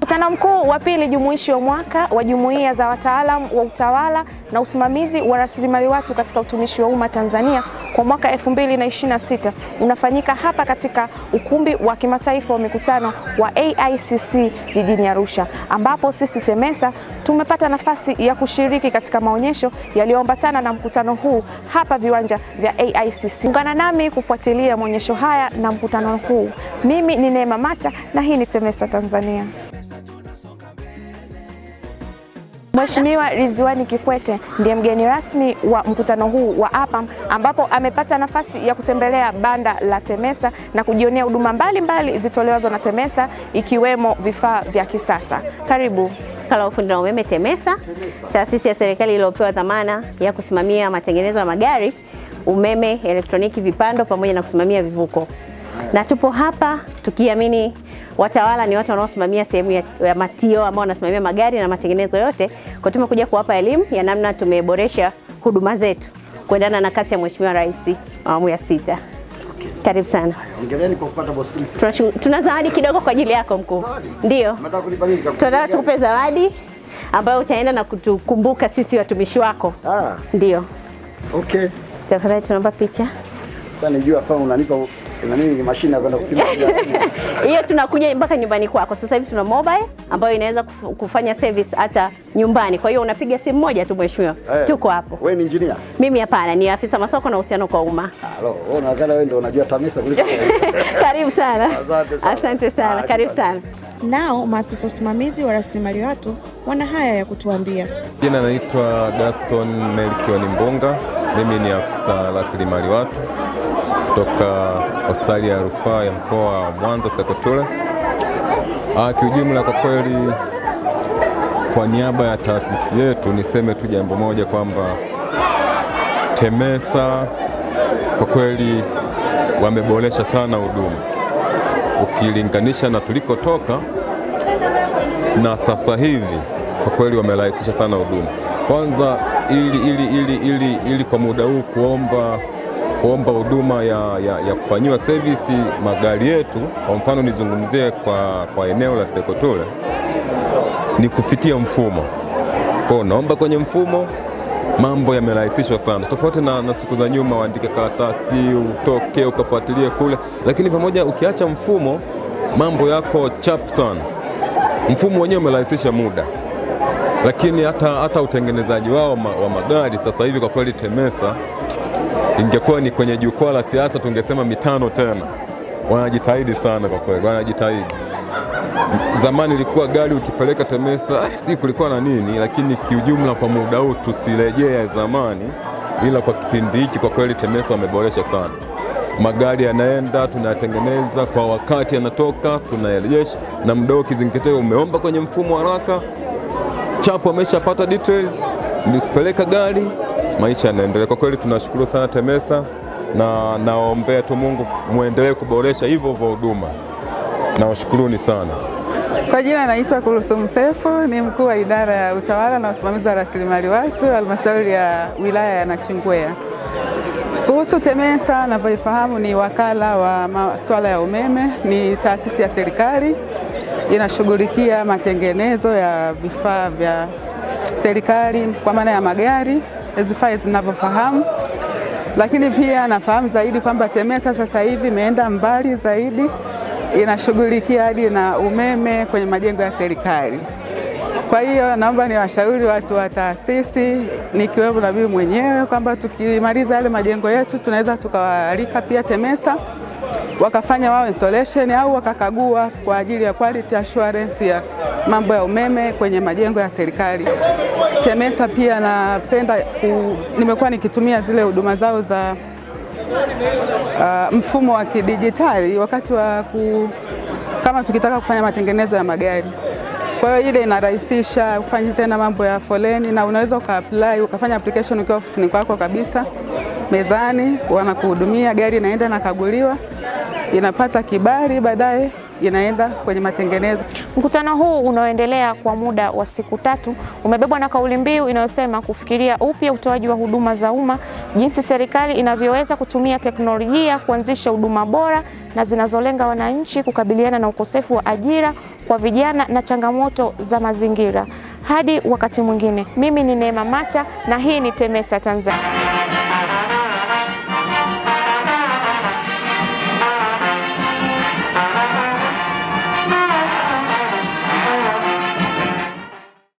Mkutano mkuu wa pili jumuishi wa mwaka wa jumuiya za wataalamu wa utawala na usimamizi wa rasilimali watu katika utumishi wa umma Tanzania kwa mwaka 2026 unafanyika hapa katika ukumbi wa kimataifa wa mikutano wa AICC jijini Arusha, ambapo sisi TEMESA tumepata nafasi ya kushiriki katika maonyesho yaliyoambatana na mkutano huu hapa viwanja vya AICC. Ungana nami kufuatilia maonyesho haya na mkutano huu. Mimi ni Neema Macha na hii ni TEMESA Tanzania. Mheshimiwa Ridhiwani Kikwete ndiye mgeni rasmi wa mkutano huu wa APAM, ambapo amepata nafasi ya kutembelea banda la TEMESA na kujionea huduma mbalimbali zitolewazo na TEMESA ikiwemo vifaa vya kisasa. Karibu. Wakala wa ufundi na umeme TEMESA, taasisi ya serikali iliyopewa dhamana ya kusimamia matengenezo ya magari, umeme, elektroniki, vipando pamoja na kusimamia vivuko. Na tupo hapa tukiamini watawala ni watu wanaosimamia sehemu ya matio ambao wanasimamia magari na matengenezo yote. Kwa tumekuja kuwapa elimu ya namna tumeboresha huduma zetu kuendana na kasi ya Mheshimiwa Rais awamu ya 6. Karibu sana. Hongereni kwa kupata bosi. Tuna zawadi kidogo kwa ajili yako mkuu. Ndio. Nataka kulipa nini? Tunataka tukupe zawadi ambayo utaenda na kutukumbuka sisi watumishi wako. Ndio. Okay. Tafadhali tunaomba picha. Sasa nijua fahamu unanipa nini mashine ya kwenda kupima. Hiyo tunakuja mpaka nyumbani kwako. Sasa hivi tuna mobile ambayo inaweza kufanya service hata nyumbani. Kwa hiyo unapiga simu moja tu mheshimiwa. Tuko hapo. Wewe ni engineer? Mimi hapana, ni afisa masoko na uhusiano kwa umma. Wewe unadhani wewe ndio unajua TEMESA kuliko Karibu sana. Asante sana. Karibu sana. Nao maafisa usimamizi wa rasilimali watu wana haya ya kutuambia. Jina naitwa Gaston Melkioni Mbonga. Mimi ni afisa rasilimali watu kutoka hospitali ya rufaa ya mkoa wa Mwanza Sekotule. Kiujumla kwa kweli, kwa niaba ya taasisi yetu niseme tu jambo moja kwamba TEMESA kwa kweli wameboresha sana huduma ukilinganisha na tulikotoka na sasa hivi. Kwa kweli wamerahisisha sana huduma. Kwanza ili kwa muda huu kuomba huduma ya kufanyiwa service magari yetu, kwa mfano nizungumzie kwa eneo la Sekotule, ni kupitia mfumo. Kwa naomba kwenye mfumo, mambo yamerahisishwa sana. Tofauti na siku za nyuma waandike karatasi, utoke ukafuatilie kule, lakini pamoja ukiacha mfumo mambo yako chap sana. Mfumo wenyewe umerahisisha muda. Lakini hata utengenezaji wao wa magari sasa hivi kwa kweli TEMESA, ingekuwa ni kwenye jukwaa la siasa tungesema mitano tena. Wanajitahidi sana kwa kweli, wanajitahidi. Zamani ilikuwa gari ukipeleka TEMESA si kulikuwa na nini, lakini kiujumla kwa muda huu tusirejea zamani, ila kwa kipindi hiki kwa kweli TEMESA wameboresha sana. Magari yanaenda, tunatengeneza kwa wakati, yanatoka tunarejesha, na mdao kizingatia umeomba kwenye mfumo haraka, chapo ameshapata details, nikupeleka gari, maisha yanaendelea. Kwa kweli tunashukuru sana TEMESA na naombea tu Mungu muendelee kuboresha hivyo huduma. Nawashukuruni sana. Kwa jina naitwa Kulthum Sefu, ni mkuu wa idara ya utawala na usimamizi wa rasilimali watu halmashauri ya wilaya ya Nachingwea. Kuhusu TEMESA, ninavyofahamu ni wakala wa masuala ya umeme, ni taasisi ya serikali inashughulikia matengenezo ya vifaa vya serikali kwa maana ya magari, vifaa zinavyofahamu. Lakini pia nafahamu zaidi kwamba TEMESA sasa hivi imeenda mbali zaidi, inashughulikia hadi na umeme kwenye majengo ya serikali. Kwa hiyo naomba niwashauri watu wa taasisi nikiwemo na mimi mwenyewe kwamba tukimaliza yale majengo yetu tunaweza tukawaalika pia TEMESA wakafanya wao installation au wakakagua kwa ajili ya quality assurance ya mambo ya umeme kwenye majengo ya serikali. TEMESA pia nimekuwa nikitumia zile huduma zao za mfumo wa kidijitali wakati kama tukitaka kufanya matengenezo ya magari. Kwa hiyo ile inarahisisha kufanya tena mambo ya foleni, na unaweza ukaapply ukafanya application ukiwa ofisini kwako kabisa, mezani wanakuhudumia, gari inaenda nakaguliwa, inapata kibali, baadaye inaenda kwenye matengenezo. Mkutano huu unaoendelea kwa muda wa siku 3 umebebwa na kauli mbiu inayosema kufikiria upya utoaji wa huduma za umma, jinsi serikali inavyoweza kutumia teknolojia kuanzisha huduma bora na zinazolenga wananchi kukabiliana na ukosefu wa ajira kwa vijana na changamoto za mazingira. Hadi wakati mwingine, mimi ni Neema Macha na hii ni TEMESA Tanzania.